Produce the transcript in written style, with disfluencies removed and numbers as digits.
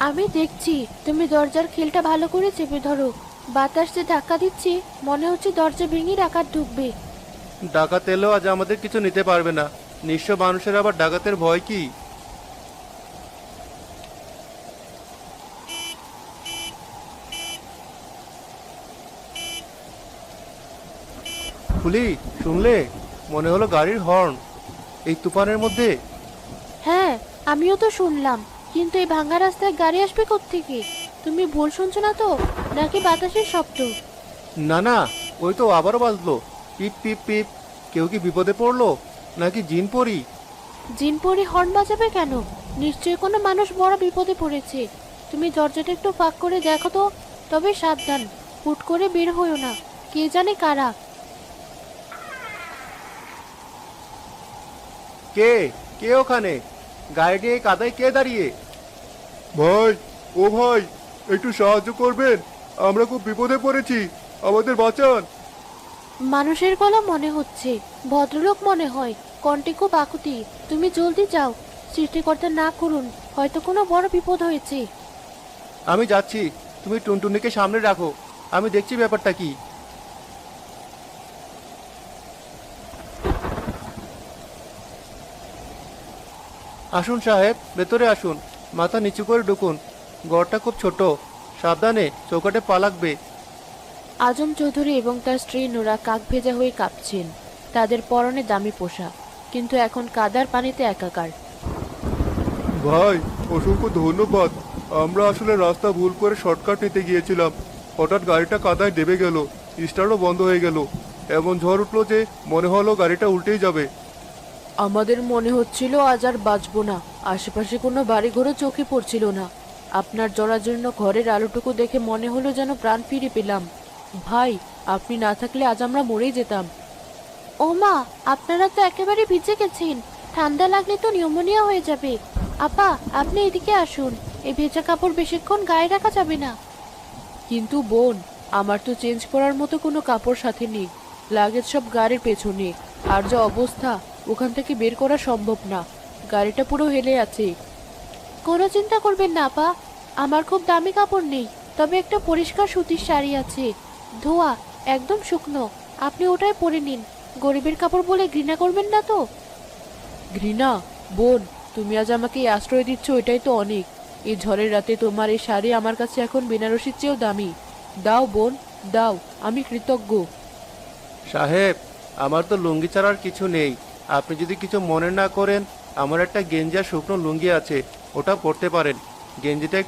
আমি দেখছি, তুমি দরজার খিলটা ভালো করে চেপে ধরো। বাতাস যে ধাক্কা দিচ্ছে, মনে হচ্ছে দরজা ভেঙে ডাকাত ঢুকবে। ডাকাত এলেও আজ আমাদের কিছু নিতে পারবে না। নিঃস্ব মানুষের আবার ডাকাতের ভয় কি? ফুলি, শুনলে? মনে হলো গাড়ির হর্ন। এই তুফানের মধ্যে। হ্যাঁ, আমিও তো শুনলাম, কিন্তু এই ভাঙা রাস্তায় গাড়ি আসবে কোত্থেকে? তুমি ভুল শুনছো না তো, নাকি বাতাসের শব্দ? না না, ওই তো আবারও বাজলো। পিপ পিপ পিপ। কেউ কি বিপদে পড়লো? নাকি জিন পরি? জিনপরি হর্ন বাজাবে কেন? নিশ্চয়ই কোনো মানুষ বড় বিপদে পড়েছে। তুমি দরজাটা একটু ফাঁক করে দেখো তো। তবে সাবধান, হুট করে বের হইও না, কে জানে কারা। কে? কে ওখানে? গাড়ি নিয়ে এই কাদায় কে দাঁড়িয়ে? ভাই, ও ভাই, একটু সাহায্য করবেন? আমরা খুব বিপদে পড়েছি, আমাদের বাঁচান। মানুষের গলা মনে হচ্ছে, ভদ্রলোক মনে হয়, কণ্ঠে খুব আকুতি। তুমি জলদি যাও, সৃষ্টিকর্তা না করুন, হয়তো কোনো বড় বিপদ হয়েছে। আমি যাচ্ছি, তুমি টুনটুনিকে সামনে রাখো, আমি দেখছি ব্যাপারটা কি। আসুন সাহেব, ভেতরে আসুন। মাথা নিচু করে ঢুকুন। ঘরটা খুব ছোট, সাবধানে, চৌকাঠে পা লাগবে। আজম চৌধুরী এবং তার স্ত্রী নোরা কাক ভেজা হয়ে কাঁপছেন। তাদের পরনে দামি পোশাক, কিন্তু এখন কাদার পানিতে একাকার। ভাই, অসংখ্য ধন্যবাদ। আমরা আসলে রাস্তা ভুল করে শর্টকাট নিতে গিয়েছিলাম। হঠাৎ গাড়িটা কাদায় ডেবে গেল, স্টার্টও বন্ধ হয়ে গেল। এমন ঝড় উঠলো যে মনে হলো গাড়িটা উল্টেই যাবে। আমাদের মনে হচ্ছিল আজ আর বাঁচবো না। আশেপাশে কোনো বাড়িঘরও চোখে পড়ছিল না। আপনার জরাজীর্ণ ঘরের আলোটুকু দেখে মনে হলো যেন প্রাণ ফিরে পেলাম। ভাই, আপনি না থাকলে আজ আমরা মরেই যেতাম। ও মা, আপনারা তো একেবারে ভিজে গেছেন। ঠান্ডা লাগলে তো নিউমোনিয়া হয়ে যাবে। আপা, আপনি এদিকে আসুন। এই ভেজা কাপড় বেশিক্ষণ গায়ে রাখা যাবে না। কিন্তু বোন, আমার তো চেঞ্জ করার মতো কোনো কাপড় সাথে নেই। লাগেজ সব গাড়ির পেছনে। আর যা অবস্থা, ওখান থেকে বের করা সম্ভব না। গাড়িটা পুরো হেলে আছে। কোনো চিন্তা করবেন না আপা, আমার খুব দামি কাপড় নেই, তবে একটা পরিষ্কার সুতির শাড়ি আছে। ধোয়া, একদম শুকনো। আপনি ওটাই পরে নিন। গরিবের কাপড় বলে ঘৃণা করবেন না তো? ঘৃণা? বোন, তুমি আজ আমাকে এই আশ্রয় দিচ্ছ, এটাই তো অনেক। এই ঝড়ের রাতে তোমার এই শাড়ি আমার কাছে এখন বেনারসির চেয়েও দামি। দাও বোন, দাও, আমি কৃতজ্ঞ। সাহেব, আমার তো লুঙ্গি ছাড়ার কিছু নেই। আপনি যদি কিছু মনে না করেন, আমার একটা গেঞ্জি আর শুকনো লুঙ্গি আছে, ওটা পরতে পারেন। গেঞ্জিটা